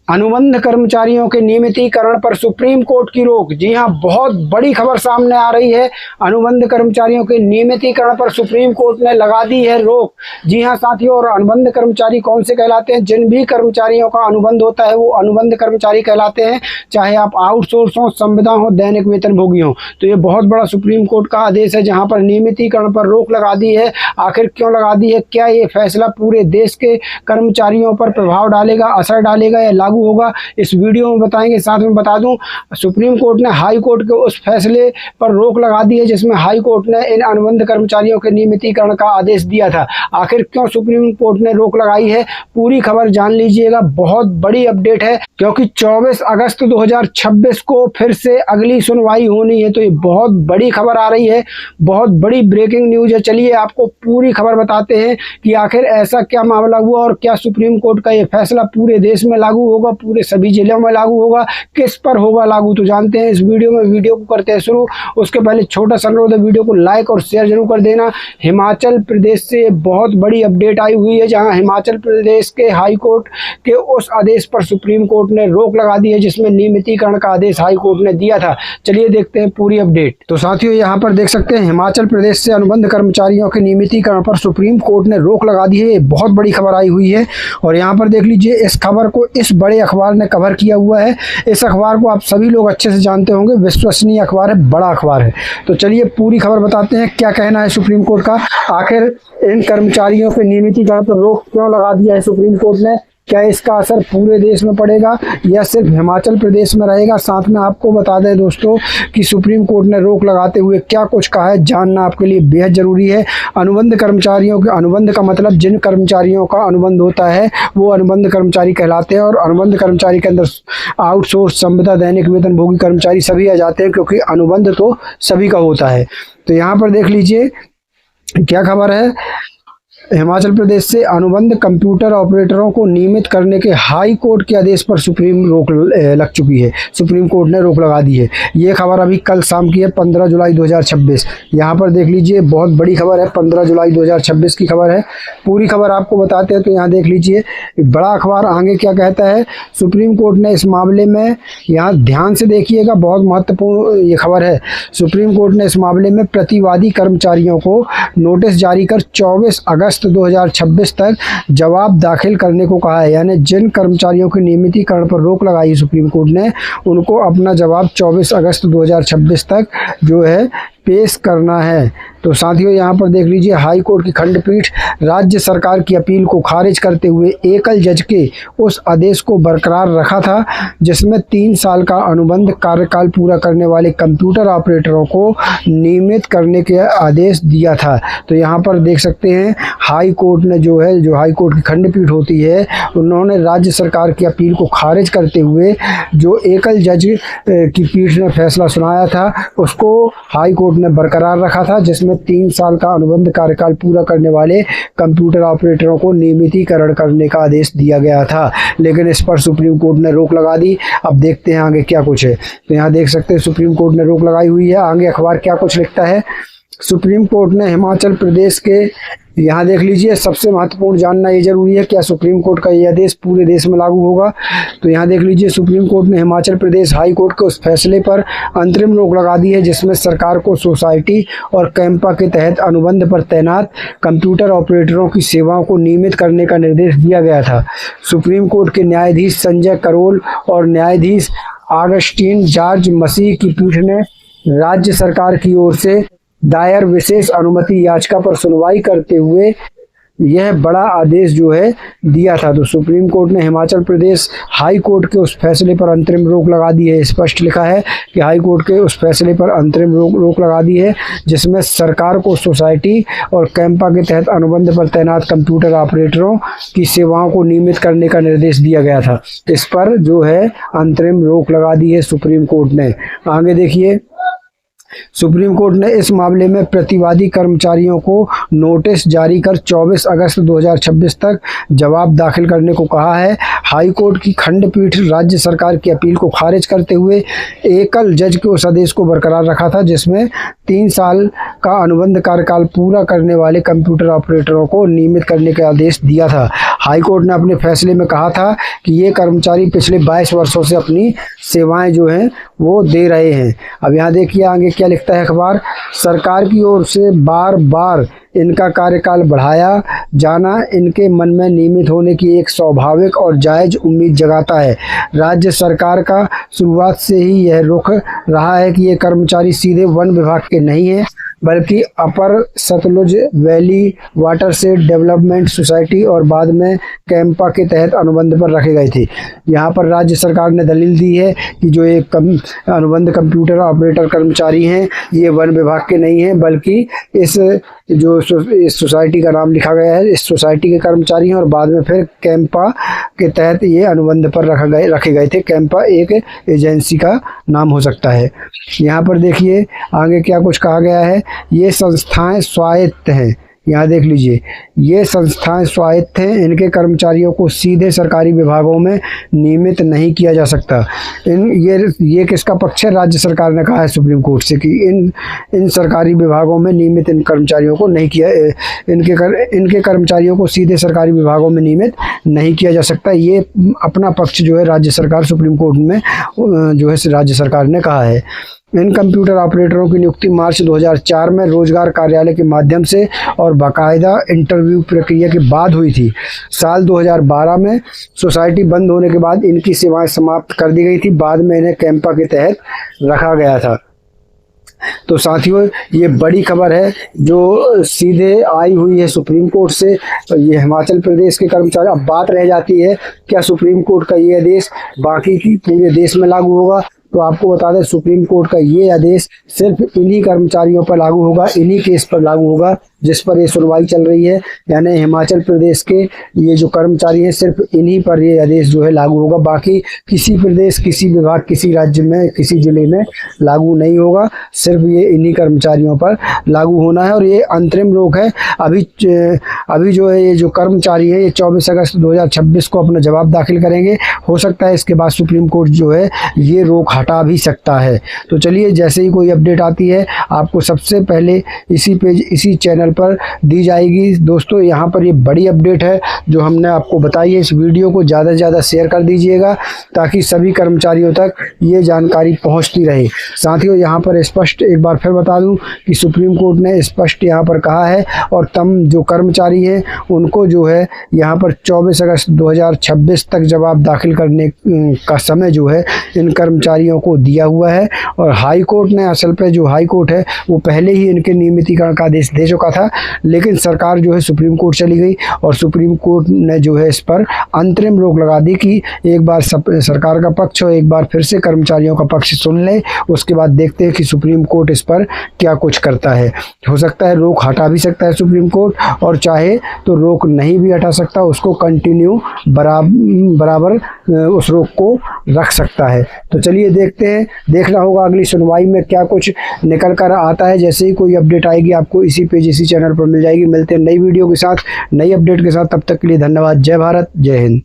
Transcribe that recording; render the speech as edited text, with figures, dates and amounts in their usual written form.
अनुबंध कर्मचारियों के नियमितीकरण पर सुप्रीम कोर्ट की रोक। जी हां, बहुत बड़ी खबर सामने आ रही है। अनुबंध कर्मचारियों के नियमितीकरण पर सुप्रीम कोर्ट ने लगा दी है रोक। जी हां साथियों, और अनुबंध कर्मचारी कौन से कहलाते हैं? जिन भी कर्मचारियों का अनुबंध होता है वो अनुबंध कर्मचारी कहलाते हैं, चाहे आप आउटसोर्स हो, संविदा हो, दैनिक वेतनभोगी हो। तो ये बहुत बड़ा सुप्रीम कोर्ट का आदेश है जहां पर नियमितीकरण पर रोक लगा दी है। आखिर क्यों लगा दी है? क्या ये फैसला पूरे देश के कर्मचारियों पर प्रभाव डालेगा, असर डालेगा या लागू होगा, इस वीडियो में बताएंगे। साथ में बता दूं, सुप्रीम कोर्ट ने हाई कोर्ट के उस फैसले पर रोक लगा दी है जिसमें हाई कोर्ट ने इन अनुबंध कर्मचारियों के नियमितीकरण का आदेश दिया था। आखिर क्यों सुप्रीम कोर्ट ने रोक लगाई है, पूरी खबर जान लीजिएगा। बहुत बड़ी अपडेट है क्योंकि 24 अगस्त 2026 को फिर से अगली सुनवाई होनी है। तो ये बहुत बड़ी खबर आ रही है, बहुत बड़ी ब्रेकिंग न्यूज है। चलिए आपको पूरी खबर बताते हैं कि आखिर ऐसा क्या मामला हुआ और क्या सुप्रीम कोर्ट का ये फैसला पूरे देश में लागू होगा, पूरे सभी जिलों में लागू होगा, किस पर होगा लागू, तो जानते हैं इस वीडियो में। वीडियो को करते हैं शुरू। उसके पहले छोटा सा अनुरोध है, वीडियो को लाइक और शेयर जरूर कर देना। हिमाचल प्रदेश से बहुत बड़ी अपडेट आई हुई है जहां हिमाचल प्रदेश के हाई कोर्ट के उस आदेश पर सुप्रीम कोर्ट ने रोक लगा दी है जिसमें नियमितीकरण का आदेश हाई कोर्ट ने दिया था। चलिए देखते हैं पूरी अपडेट। तो साथियों यहाँ पर देख सकते हैं, हिमाचल प्रदेश से अनुबंध कर्मचारियों के नियमितीकरण पर सुप्रीम कोर्ट ने रोक लगा दी है। ये बहुत बड़ी खबर आई हुई है और यहाँ पर देख लीजिए, इस खबर को इस बड़े अखबार ने कवर किया हुआ है। इस अखबार को आप सभी लोग अच्छे से जानते होंगे, विश्वसनीय अखबार है, बड़ा अखबार है। तो चलिए पूरी खबर बताते हैं क्या कहना है सुप्रीम कोर्ट का। आखिर इन कर्मचारियों के नियमितीकरण पर रोक क्यों लगा दिया है सुप्रीम कोर्ट ने? क्या इसका असर पूरे देश में पड़ेगा या सिर्फ हिमाचल प्रदेश में रहेगा? साथ में आपको बता दें दोस्तों कि सुप्रीम कोर्ट ने रोक लगाते हुए क्या कुछ कहा है, जानना आपके लिए बेहद ज़रूरी है। अनुबंध कर्मचारियों के, अनुबंध का मतलब जिन कर्मचारियों का अनुबंध होता है वो अनुबंध कर्मचारी कहलाते हैं। और अनुबंध कर्मचारी के अंदर आउटसोर्स, संविदा, दैनिक वेतनभोगी कर्मचारी सभी आ जाते हैं क्योंकि अनुबंध तो सभी का होता है। तो यहाँ पर देख लीजिए क्या खबर है। हिमाचल प्रदेश से अनुबंध कंप्यूटर ऑपरेटरों को नियमित करने के हाई कोर्ट के आदेश पर सुप्रीम रोक लग चुकी है। सुप्रीम कोर्ट ने रोक लगा दी है। ये खबर अभी कल शाम की है, 15 जुलाई 2026। यहाँ पर देख लीजिए, बहुत बड़ी खबर है, 15 जुलाई 2026 की खबर है। पूरी खबर आपको बताते हैं। तो यहाँ देख लीजिए, बड़ा अखबार आगे क्या कहता है। सुप्रीम कोर्ट ने इस मामले में, यहाँ ध्यान से देखिएगा, बहुत महत्वपूर्ण ये खबर है। सुप्रीम कोर्ट ने इस मामले में प्रतिवादी कर्मचारियों को नोटिस जारी कर 24 अगस्त 2026 तक जवाब दाखिल करने को कहा है। यानी जिन कर्मचारियों के नियमितीकरण पर रोक लगाई सुप्रीम कोर्ट ने, उनको अपना जवाब 24 अगस्त 2026 तक जो है पेश करना है। तो साथियों यहाँ पर देख लीजिए, हाई कोर्ट की खंडपीठ राज्य सरकार की अपील को खारिज करते हुए एकल जज के उस आदेश को बरकरार रखा था जिसमें 3 साल का अनुबंध कार्यकाल पूरा करने वाले कंप्यूटर ऑपरेटरों को नियमित करने के आदेश दिया था। तो यहाँ पर देख सकते हैं, हाई कोर्ट ने जो है, जो हाई कोर्ट की खंडपीठ होती है, उन्होंने राज्य सरकार की अपील को खारिज करते हुए जो एकल जज की पीठ ने फैसला सुनाया था उसको हाई कोर्ट ने बरकरार रखा था, जिसमें 3 साल का अनुबंध कार्यकाल पूरा करने वाले कंप्यूटर ऑपरेटरों को नियमितीकरण करने का आदेश दिया गया था। लेकिन इस पर सुप्रीम कोर्ट ने रोक लगा दी। अब देखते हैं आगे क्या कुछ है। तो यहाँ देख सकते हैं, सुप्रीम कोर्ट ने रोक लगाई हुई है। आगे अखबार क्या कुछ लिखता है। सुप्रीम कोर्ट ने हिमाचल प्रदेश के, यहाँ देख लीजिए, सबसे महत्वपूर्ण जानना ये जरूरी है, क्या सुप्रीम कोर्ट का ये आदेश पूरे देश में लागू होगा। तो यहाँ देख लीजिए, सुप्रीम कोर्ट ने हिमाचल प्रदेश हाई कोर्ट के उस फैसले पर अंतरिम रोक लगा दी है जिसमें सरकार को सोसाइटी और कैंपा के तहत अनुबंध पर तैनात कंप्यूटर ऑपरेटरों की सेवाओं को नियमित करने का निर्देश दिया गया था। सुप्रीम कोर्ट के न्यायाधीश संजय करोल और न्यायाधीश ऑगस्टीन जॉर्ज मसीह की पीठ ने राज्य सरकार की ओर से दायर विशेष अनुमति याचिका पर सुनवाई करते हुए यह बड़ा आदेश जो है दिया था। तो सुप्रीम कोर्ट ने हिमाचल प्रदेश हाई कोर्ट के उस फैसले पर अंतरिम रोक लगा दी है। स्पष्ट लिखा है कि हाई कोर्ट के उस फैसले पर अंतरिम रोक लगा दी है जिसमें सरकार को सोसाइटी और कैंपा के तहत अनुबंध पर तैनात कंप्यूटर ऑपरेटरों की सेवाओं को नियमित करने का निर्देश दिया गया था। इस पर जो है अंतरिम रोक लगा दी है सुप्रीम कोर्ट ने। आगे देखिए, सुप्रीम कोर्ट ने इस मामले में प्रतिवादी कर्मचारियों को नोटिस जारी कर 24 अगस्त 2026 तक जवाब दाखिल करने को कहा है। हाई कोर्ट की खंडपीठ राज्य सरकार की अपील को खारिज करते हुए एकल जज के उस आदेश को बरकरार रखा था जिसमें 3 साल का अनुबंध कार्यकाल पूरा करने वाले कंप्यूटर ऑपरेटरों को नियमित करने का आदेश दिया था। हाई कोर्ट ने अपने फैसले में कहा था कि ये कर्मचारी पिछले 22 वर्षों से अपनी सेवाएं जो हैं वो दे रहे हैं। अब यहाँ देखिए आगे क्या लिखता है अखबार, सरकार की ओर से बार बार इनका कार्यकाल बढ़ाया जाना इनके मन में नियमित होने की एक स्वाभाविक और जायज़ उम्मीद जगाता है। राज्य सरकार का शुरुआत से ही यह रुख रहा है कि ये कर्मचारी सीधे वन विभाग के नहीं हैं, बल्कि upper Sutlej valley watershed development society और बाद में कैंपा के तहत अनुबंध पर रखे गए थे। यहाँ पर राज्य सरकार ने दलील दी है कि जो एक अनुबंध कंप्यूटर ऑपरेटर कर्मचारी हैं ये वन विभाग के नहीं हैं, बल्कि इस सोसाइटी का नाम लिखा गया है, इस सोसाइटी के कर्मचारी हैं और बाद में फिर कैंपा के तहत ये अनुबंध पर रखे गए थे। कैंपा एक एजेंसी का नाम हो सकता है। यहाँ पर देखिए आगे क्या कुछ कहा गया है, ये संस्थाएं स्वायत्त हैं। यहाँ देख लीजिए, ये संस्थाएं स्वायत्त हैं, इनके कर्मचारियों को सीधे सरकारी विभागों में नियमित नहीं किया जा सकता। ये किसका पक्ष है? राज्य सरकार ने कहा है सुप्रीम कोर्ट से कि इन सरकारी विभागों में नियमित इन कर्मचारियों को नहीं किया, इनके कर्मचारियों को सीधे सरकारी विभागों में नियमित नहीं किया जा सकता। ये अपना पक्ष जो है राज्य सरकार सुप्रीम कोर्ट में जो है राज्य सरकार ने कहा है। इन कंप्यूटर ऑपरेटरों की नियुक्ति मार्च 2004 में रोजगार कार्यालय के माध्यम से और बाकायदा इंटरव्यू प्रक्रिया के बाद हुई थी। साल 2012 में सोसाइटी बंद होने के बाद इनकी सेवाएं समाप्त कर दी गई थी। बाद में इन्हें कैंपा के तहत रखा गया था। तो साथियों ये बड़ी खबर है जो सीधे आई हुई है सुप्रीम कोर्ट से। ये हिमाचल प्रदेश के कर्मचारी, अब बात रह जाती है क्या सुप्रीम कोर्ट का ये आदेश बाकी की पूरे देश में लागू होगा? तो आपको बता दें सुप्रीम कोर्ट का ये आदेश सिर्फ इन्हीं कर्मचारियों पर लागू होगा, इन्हीं केस पर लागू होगा जिस पर ये सुनवाई चल रही है, यानी हिमाचल प्रदेश के ये जो कर्मचारी हैं सिर्फ इन्हीं पर ये आदेश जो है लागू होगा। बाकी किसी प्रदेश, किसी विभाग, किसी राज्य में, किसी जिले में लागू नहीं होगा। सिर्फ ये इन्हीं कर्मचारियों पर लागू होना है और ये अंतरिम रोक है। अभी जो है ये जो कर्मचारी है ये 24 अगस्त 2026 को अपना जवाब दाखिल करेंगे। हो सकता है इसके बाद सुप्रीम कोर्ट जो है ये रोक हटा भी सकता है। तो चलिए जैसे ही कोई अपडेट आती है आपको सबसे पहले इसी चैनल पर दी जाएगी। दोस्तों यहाँ पर ये बड़ी अपडेट है जो हमने आपको बताई है। इस वीडियो को ज़्यादा से ज़्यादा शेयर कर दीजिएगा ताकि सभी कर्मचारियों तक ये जानकारी पहुँचती रहे। साथियों यहाँ पर स्पष्ट एक बार फिर बता दूं कि सुप्रीम कोर्ट ने स्पष्ट यहाँ पर कहा है और जो कर्मचारी हैं उनको जो है यहाँ पर 24 अगस्त 2026 तक जवाब दाखिल करने का समय जो है इन कर्मचारियों को दिया हुआ है। और हाई कोर्ट ने असल पे जो हाई कोर्ट है वो पहले ही इनके नियमितीकरण का आदेश दे चुका था, लेकिन सरकार जो है सुप्रीम कोर्ट चली गई और सुप्रीम कोर्ट ने जो है इस पर अंतरिम रोक लगा दी कि एक बार सरकार का पक्ष हो, एक बार फिर से कर्मचारियों का पक्ष सुन ले, उसके बाद देखते हैं कि सुप्रीम कोर्ट इस पर क्या कुछ करता है। हो सकता है रोक हटा भी सकता है सुप्रीम कोर्ट और चाहे तो रोक नहीं भी हटा सकता, उसको कंटिन्यू बराबर उस रोक को रख सकता है। तो चलिए देखते हैं, देखना होगा अगली सुनवाई में क्या कुछ निकल कर आता है। जैसे ही कोई अपडेट आएगी आपको इसी पेज, इसी चैनल पर मिल जाएगी। मिलते हैं नई वीडियो के साथ, नई अपडेट के साथ। तब तक के लिए धन्यवाद। जय भारत, जय हिंद।